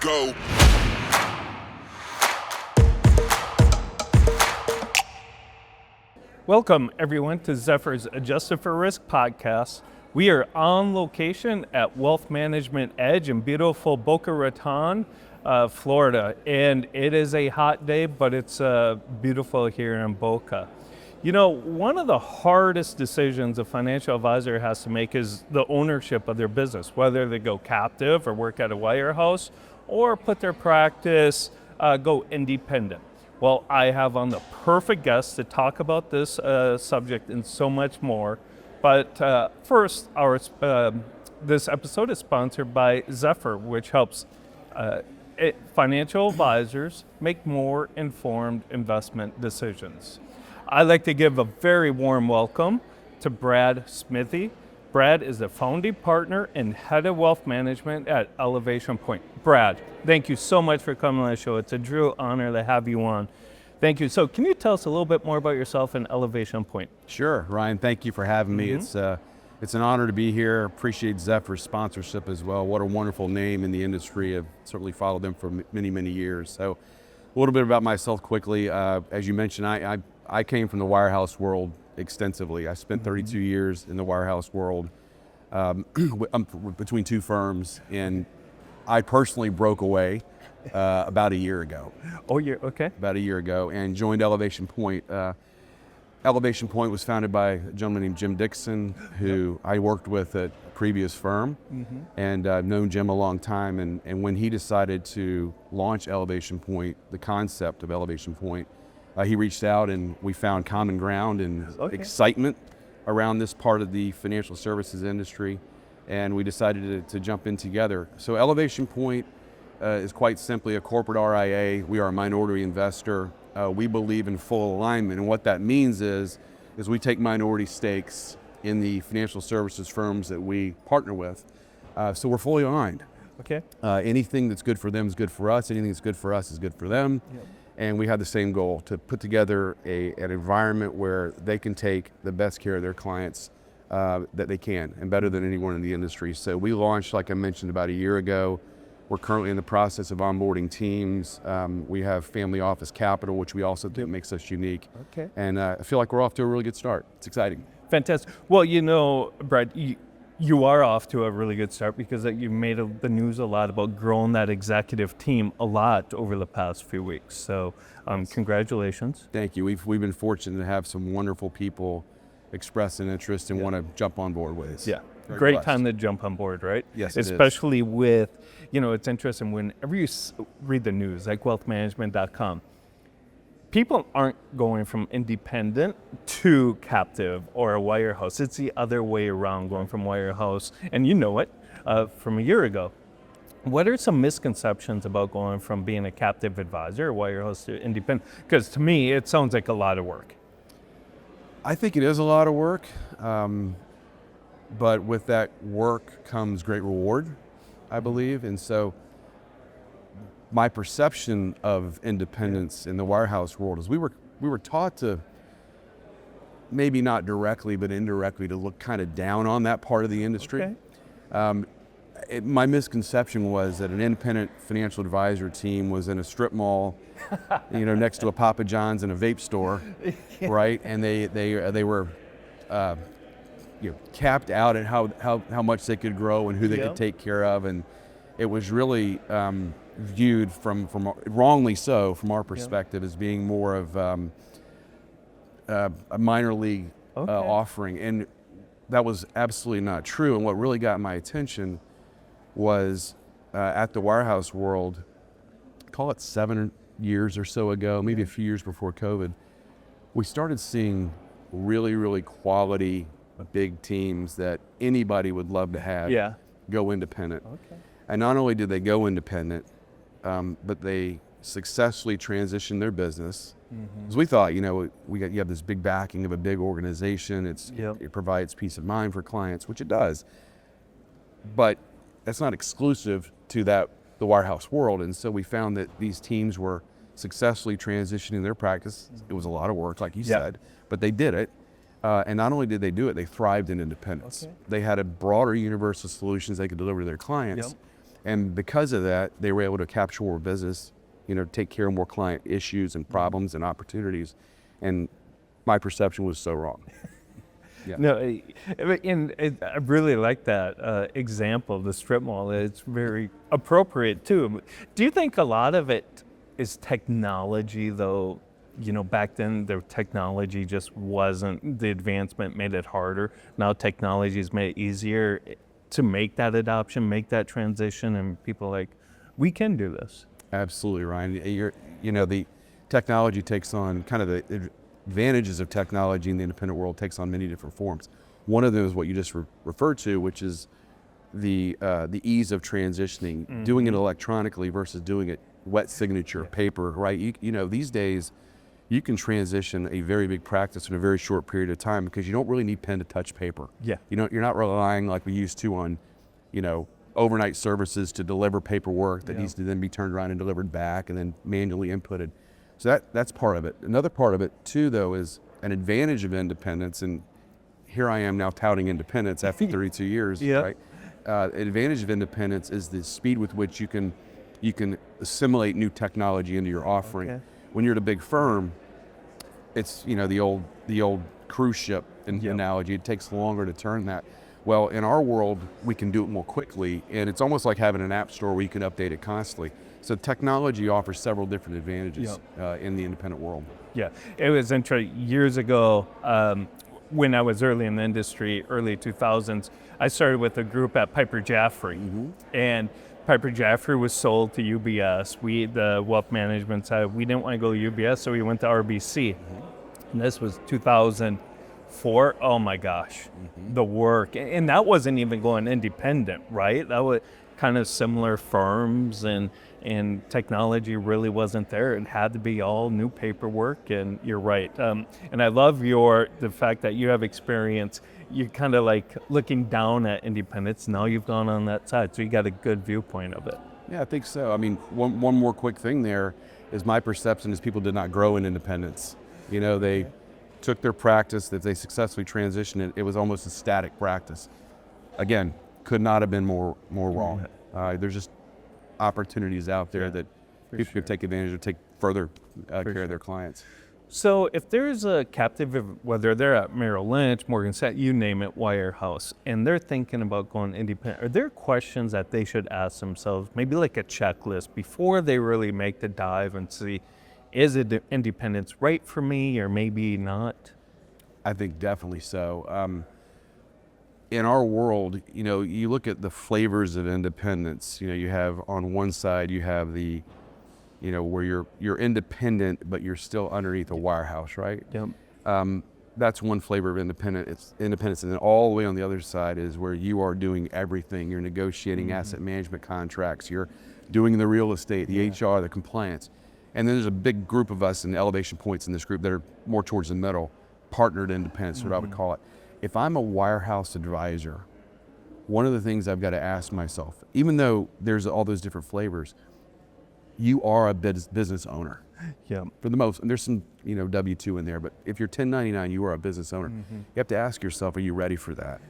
go. Welcome, everyone, to Zephyr's Adjusted for Risk podcast. We are on location at Wealth Management Edge in beautiful Boca Raton, Florida. And it is a hot day, but it's beautiful here in Boca. You know, one of the hardest decisions a financial advisor has to make is the ownership of their business, whether they go captive or work at a wirehouse or put their practice, go independent. Well, I have on the perfect guest to talk about this subject and so much more. But first, this episode is sponsored by Zephyr, which helps financial advisors make more informed investment decisions. I'd like to give a very warm welcome to Brad Smithy. Brad is the founding partner and head of wealth management at Elevation Point. Brad, thank you so much for coming on the show. It's a true honor to have you on. Thank you. So can you tell us a little bit more about yourself and Elevation Point? Sure, Ryan, thank you for having me. It's an honor to be here. Appreciate Zephyr's sponsorship as well. What a wonderful name in the industry. I've certainly followed them for many, many years. So a little bit about myself quickly. As you mentioned, I came from the wirehouse world extensively. I spent 32 years in the wirehouse world between two firms, and I personally broke away about a year ago. Oh, okay. About a year ago, and joined Elevation Point. Elevation Point was founded by a gentleman named Jim Dixon, who I worked with at a previous firm, and I've known Jim a long time. And when he decided to launch Elevation Point, the concept of Elevation Point, he reached out and we found common ground and excitement around this part of the financial services industry, and we decided to jump in together. So Elevation Point is quite simply a corporate RIA. We are a minority investor. We believe in full alignment, and what that means is we take minority stakes in the financial services firms that we partner with. So we're fully aligned. Okay. Anything that's good for them is good for us. Anything that's good for us is good for them. Yep. And we have the same goal, to put together an environment where they can take the best care of their clients that they can, and better than anyone in the industry. So we launched, like I mentioned, about a year ago. We're currently in the process of onboarding teams. We have family office capital, which we also think makes us unique. Okay. And I feel like we're off to a really good start. It's exciting. Fantastic. Well, you know, Brad, you are off to a really good start because you made the news a lot about growing that executive team a lot over the past few weeks. So congratulations. Thank you. We've been fortunate to have some wonderful people express an interest and want to jump on board with us. Yeah. Very Great blessed. time to jump on board, right? Yes, especially with, you know, it's interesting whenever you read the news, like wealthmanagement.com, people aren't going from independent to captive or a wirehouse. It's the other way around, going from wirehouse, and you know it, from a year ago. What are some misconceptions about going from being a captive advisor or wirehouse to independent? Because to me, it sounds like a lot of work. I think it is a lot of work, but with that work comes great reward, I believe. And so my perception of independence in the wirehouse world is we were taught to, maybe not directly, but indirectly, to look kind of down on that part of the industry. Okay. My misconception was that an independent financial advisor team was in a strip mall, you know, next to a Papa John's and a vape store, right? And they were capped out at how much they could grow and who they could take care of, and it was really viewed from wrongly so from our perspective as being more of a minor league offering, and that was absolutely not true. And what really got my attention was at the wirehouse world, call it 7 years or so ago, maybe a few years before COVID, we started seeing really, really quality big teams that anybody would love to have go independent. Okay. And not only did they go independent, but they successfully transitioned their business. Because we thought, you know, you have this big backing of a big organization. It provides peace of mind for clients, which it does. But that's not exclusive to the wirehouse world. And so we found that these teams were successfully transitioning their practice. It was a lot of work, like you said, but they did it. And not only did they do it, they thrived in independence. Okay. They had a broader universe of solutions they could deliver to their clients. And because of that, they were able to capture more business, take care of more client issues and problems and opportunities. And my perception was so wrong. Yeah. No, I really like that example of the strip mall. It's very appropriate too. Do you think a lot of it is technology, though? Back then the technology just wasn't, the advancement made it harder. Now technology's made it easier to make that adoption, make that transition, and people are like, we can do this. Absolutely, Ryan. The technology takes on kind of the advantages of technology in the independent world takes on many different forms. One of them is what you just referred to, which is the ease of transitioning, doing it electronically versus doing it wet signature, paper, right? These days, you can transition a very big practice in a very short period of time because you don't really need pen to touch paper. Yeah. You're not relying like we used to on, overnight services to deliver paperwork that needs to then be turned around and delivered back and then manually inputted. So that's part of it. Another part of it too, though, is an advantage of independence. And here I am now touting independence after 32 years, right? An advantage of independence is the speed with which you can assimilate new technology into your offering. Okay. When you're at a big firm, it's the old cruise ship analogy. It takes longer to turn that. Well, in our world, we can do it more quickly, and it's almost like having an app store where you can update it constantly. So technology offers several different advantages in the independent world. Yeah, it was interesting. Years ago, when I was early in the industry, early 2000s, I started with a group at Piper Jaffray, and Piper Jaffray was sold to UBS. The wealth management side, we didn't want to go to UBS, so we went to RBC. And this was 2004. Oh my gosh, the work. And that wasn't even going independent, right? That was kind of similar firms, and technology really wasn't there. It had to be all new paperwork, and you're right. And I love the fact that you have experience. You're kind of like looking down at independence. Now you've gone on that side, so you got a good viewpoint of it. Yeah, I think so. I mean, one more quick thing there is my perception is people did not grow in independence. They took their practice, that they successfully transitioned it. It was almost a static practice. Again, could not have been more wrong. There's just opportunities out there that people could take advantage of, take further care of their clients. So if there's a captive, whether they're at Merrill Lynch, Morgan Stanley, you name it, Wirehouse, and they're thinking about going independent, are there questions that they should ask themselves, maybe like a checklist, before they really make the dive and see, is it independence right for me or maybe not? I think definitely so. In our world, you look at the flavors of independence. You have on one side, you have the where you're independent, but you're still underneath a wirehouse, right? Yep. That's one flavor of independence. And then all the way on the other side is where you are doing everything. You're negotiating asset management contracts. You're doing the real estate, the HR, the compliance. And then there's a big group of us in elevation points in this group that are more towards the middle, partnered independence, what I would call it. If I'm a wirehouse advisor, one of the things I've got to ask myself, even though there's all those different flavors, you are a business owner. Yeah. For the most, and there's some W-2 in there, but if you're 1099, you are a business owner. You have to ask yourself, are you ready for that?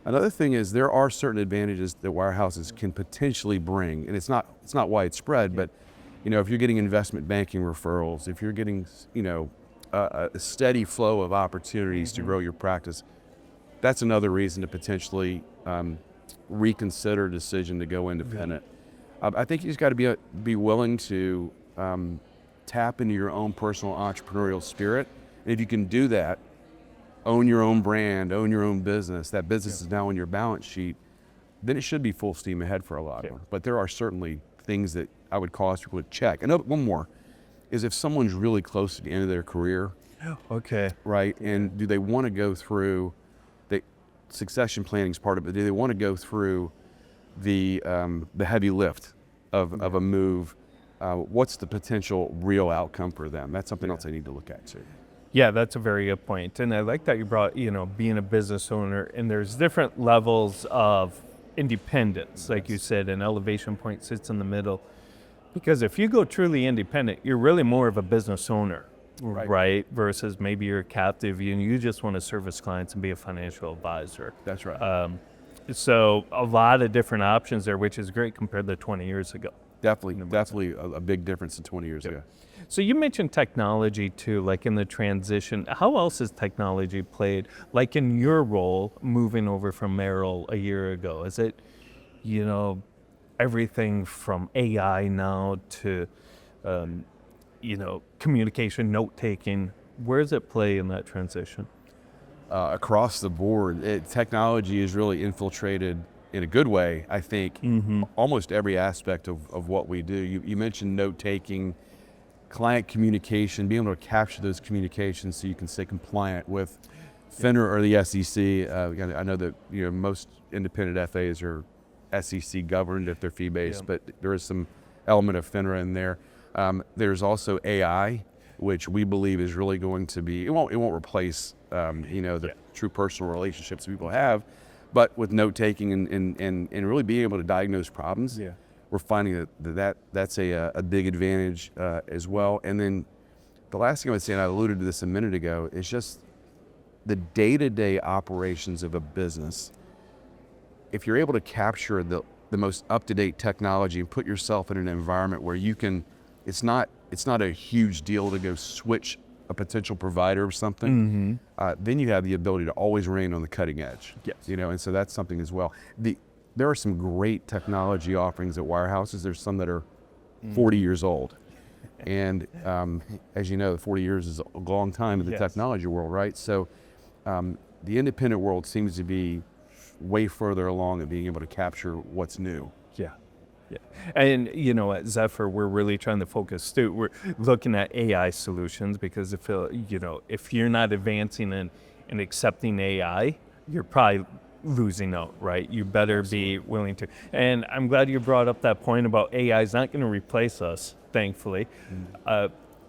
Another thing is there are certain advantages that wirehouses can potentially bring, and it's not widespread, but if you're getting investment banking referrals, if you're getting a steady flow of opportunities to grow your practice, that's another reason to potentially reconsider a decision to go independent. I think you just got to be willing to tap into your own personal entrepreneurial spirit. And if you can do that, own your own brand, own your own business, that business is now on your balance sheet, then it should be full steam ahead for a lot of them. But there are certainly things that I would cause people to check. And one more is if someone's really close to the end of their career, right, and do they want to go through, the succession planning is part of it, do they want to go through the heavy lift of a move? What's the potential real outcome for them? That's something else I need to look at too. Yeah, that's a very good point. And I like that you brought, being a business owner, and there's different levels of independence, like you said, and elevation point sits in the middle. Because if you go truly independent, you're really more of a business owner, right? Versus maybe you're a captive and you just want to service clients and be a financial advisor. That's right. So a lot of different options there, which is great compared to 20 years ago. Definitely a big difference than 20 years ago. So you mentioned technology too, like in the transition. How else has technology played, like in your role moving over from Merrill a year ago? Is it, you know, everything from AI now to, communication, note taking? Where does it play in that transition? Across the board, technology is really infiltrated in a good way, I think, almost every aspect of what we do. You mentioned note taking, client communication, being able to capture those communications so you can stay compliant with FINRA or the SEC. I know that most independent FAs are SEC governed if they're fee based, but there is some element of FINRA in there. There's also AI, which we believe is really going to be. It won't replace the true personal relationships people have, but with note taking and really being able to diagnose problems. We're finding that's a big advantage as well. And then the last thing I would say, and I alluded to this a minute ago, is just the day-to-day operations of a business. If you're able to capture the most up-to-date technology and put yourself in an environment where you can, it's not a huge deal to go switch a potential provider or something, then you have the ability to always remain on the cutting edge. And so that's something as well. There are some great technology offerings at Wirehouses. There's some that are 40 years old. And as you know, 40 years is a long time in the technology world, right? So the independent world seems to be way further along in being able to capture what's new. And at Zephyr, we're really trying to focus too. We're looking at AI solutions because if you're not advancing and accepting AI, you're probably losing out, right? You better be willing to. And I'm glad you brought up that point about AI is not going to replace us, thankfully.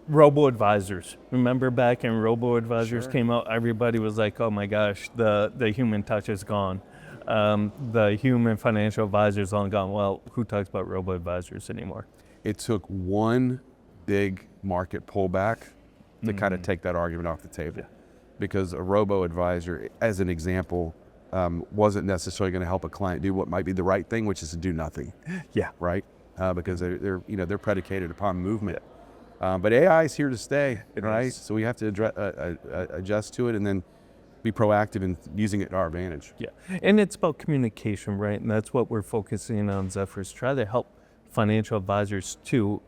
Robo-advisors. Remember back when robo-advisors came out, everybody was like, oh my gosh, the human touch is gone. The human financial advisor is long gone. Well, who talks about robo-advisors anymore? It took one big market pullback to kind of take that argument off the table. Because a robo-advisor, as an example, wasn't necessarily going to help a client do what might be the right thing, which is to do nothing. Right? Because they're predicated upon movement. But AI is here to stay, right? So we have to adjust to it and then be proactive in using it to our advantage. And it's about communication, right? And that's what we're focusing on, Zephyr's try to help financial advisors to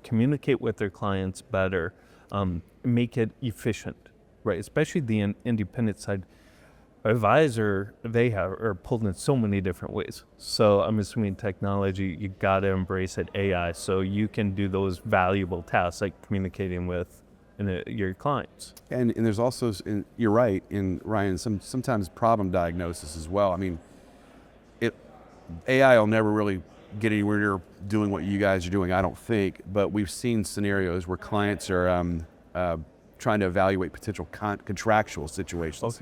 communicate with their clients better, make it efficient, right? Especially the independent side. Advisor, are pulled in so many different ways. So I'm assuming technology, you got to embrace it, AI, so you can do those valuable tasks like communicating with your clients. And there's also, you're right, Ryan, sometimes problem diagnosis as well. I mean, AI will never really get anywhere near doing what you guys are doing, I don't think, but we've seen scenarios where clients are trying to evaluate potential contractual situations.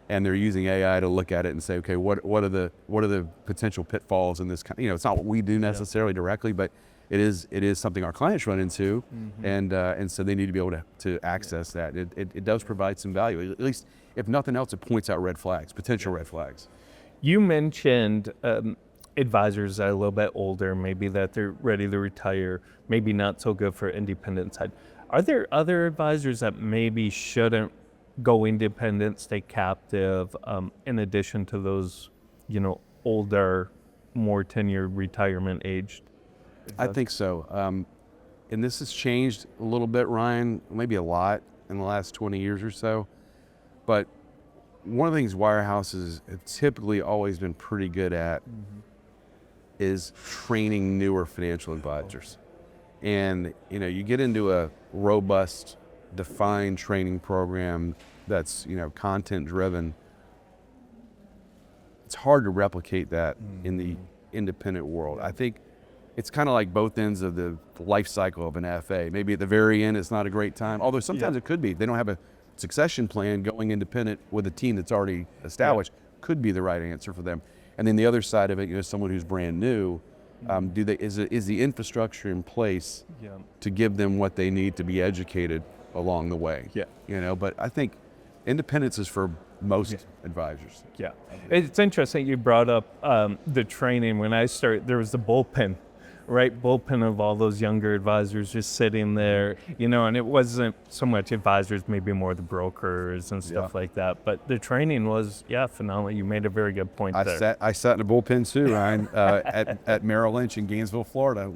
And they're using AI to look at it and say, okay, what are the potential pitfalls in this? It's not what we do necessarily directly, but it is something our clients run into, and so they need to be able to access that. It does provide some value. At least, if nothing else, it points out red flags, potential red flags. You mentioned advisors that are a little bit older, maybe that they're ready to retire, maybe not so good for independent side. Are there other advisors that maybe shouldn't go independent, stay captive, in addition to those, older, more tenured, retirement aged? I think so. And this has changed a little bit, Ryan, maybe a lot in the last 20 years or so. But one of the things Wirehouses have typically always been pretty good at is training newer financial advisors. And, you get into a robust, defined training program that's content driven. It's hard to replicate that in the independent world. I think it's kind of like both ends of the life cycle of an FA. Maybe at the very end it's not a great time, although sometimes it could be. They don't have a succession plan. Going independent with a team that's already established could be the right answer for them. And then the other side of it, someone who's brand new, is the infrastructure in place to give them what they need to be educated along the way? But I think independence is for most advisors. Yeah. It's interesting you brought up the training. When I started, there was the bullpen, right? Bullpen of all those younger advisors just sitting there, and it wasn't so much advisors, maybe more the brokers and stuff like that. But the training was, phenomenal. You made a very good point there. I sat in a bullpen too, Ryan, at Merrill Lynch in Gainesville, Florida,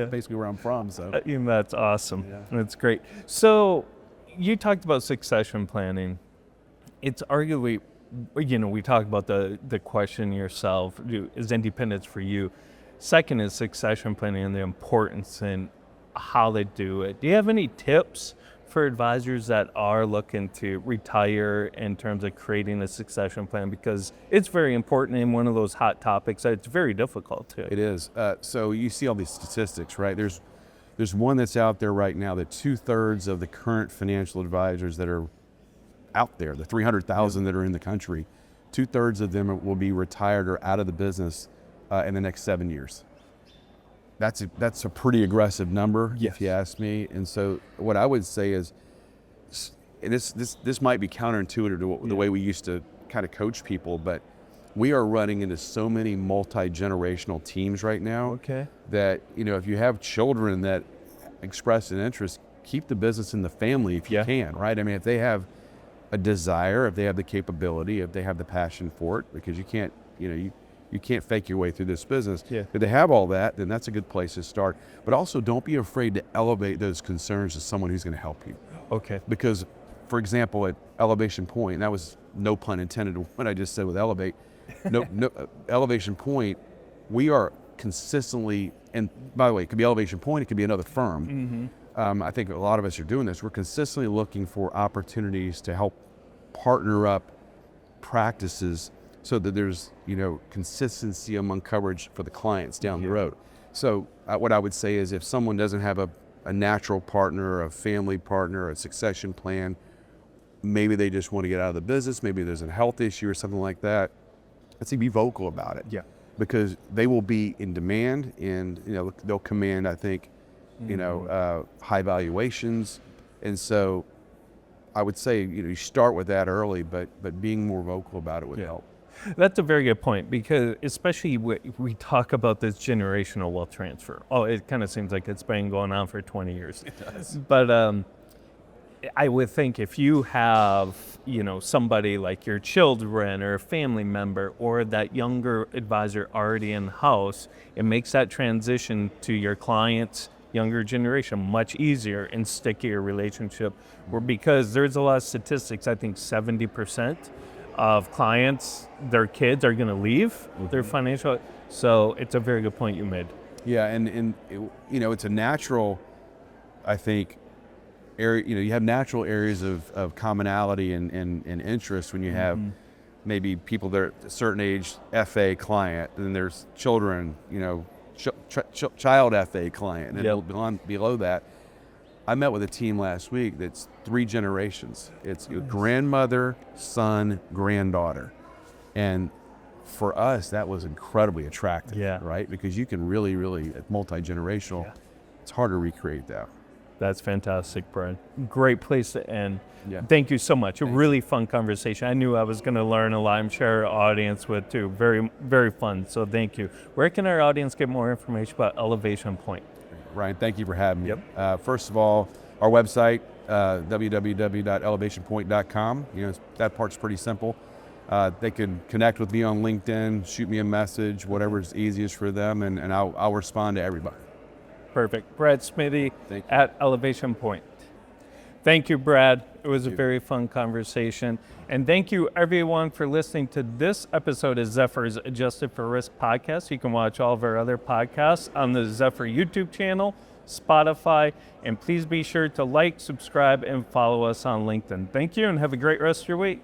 basically where I'm from. So that's awesome. Yeah. That's great. So you talked about succession planning. It's arguably, we talk about the question yourself, is independence for you? Second is succession planning and the importance in how they do it. Do you have any tips for advisors that are looking to retire in terms of creating a succession plan? Because it's very important and one of those hot topics that it's very difficult to. It is. So you see all these statistics, right? There's one that's out there right now that 2/3 of the current financial advisors that are out there, the 300,000 that are in the country, 2/3 of them will be retired or out of the business in the next 7 years. That's a pretty aggressive number, if you ask me. And so what I would say is, and this might be counterintuitive to the way we used to kind of coach people, but we are running into so many multi-generational teams right now that, if you have children that express an interest, keep the business in the family if you can, right? I mean, if they have a desire, if they have the capability, if they have the passion for it, because you can't, you can't fake your way through this business. If they have all that, then that's a good place to start. But also don't be afraid to elevate those concerns to someone who's going to help you. Because, for example, at Elevation Point, and that was no pun intended what I just said with Elevate, Elevation Point, we are consistently, and by the way, it could be Elevation Point, it could be another firm. I think a lot of us are doing this. We're consistently looking for opportunities to help partner up practices so that there's, consistency among coverage for the clients down the road. So what I would say is if someone doesn't have a natural partner, a family partner, a succession plan, maybe they just want to get out of the business, maybe there's a health issue or something like that, I'd say be vocal about it. Because they will be in demand and, they'll command, I think, high valuations. And so I would say, you start with that early, but being more vocal about it would help. That's a very good point, because especially we talk about this generational wealth transfer. It kind of seems like it's been going on for 20 years. It does. But I would think if you have, somebody like your children or a family member or that younger advisor already in-house, it makes that transition to your clients' younger generation much easier and stickier relationship. Because there's a lot of statistics, I think 70% of clients, their kids are going to leave their financial. So it's a very good point you made. Yeah, and it's a natural, I think, area. You have natural areas of commonality and interest when you have maybe people that are a certain age FA client, and then there's children, child FA client, and then below that. I met with a team last week that's 3 generations. It's grandmother, son, granddaughter. And for us, that was incredibly attractive, right? Because you can really, multi-generational, it's hard to recreate that. That's fantastic, Brad. Great place to end. Thank you so much. A really fun conversation. I knew I was going to learn a lot. I'm sure our audience would too. Very, very fun. So thank you. Where can our audience get more information about Elevation Point? Ryan, thank you for having me. First of all, our website, www.elevationpoint.com. That part's pretty simple. They can connect with me on LinkedIn, shoot me a message, whatever's easiest for them, and I'll respond to everybody. Perfect. Brad Smithy at Elevation Point. Thank you, Brad. It was a very fun conversation. And thank you, everyone, for listening to this episode of Zephyr's Adjusted for Risk podcast. You can watch all of our other podcasts on the Zephyr YouTube channel, Spotify, and please be sure to like, subscribe, and follow us on LinkedIn. Thank you, and have a great rest of your week.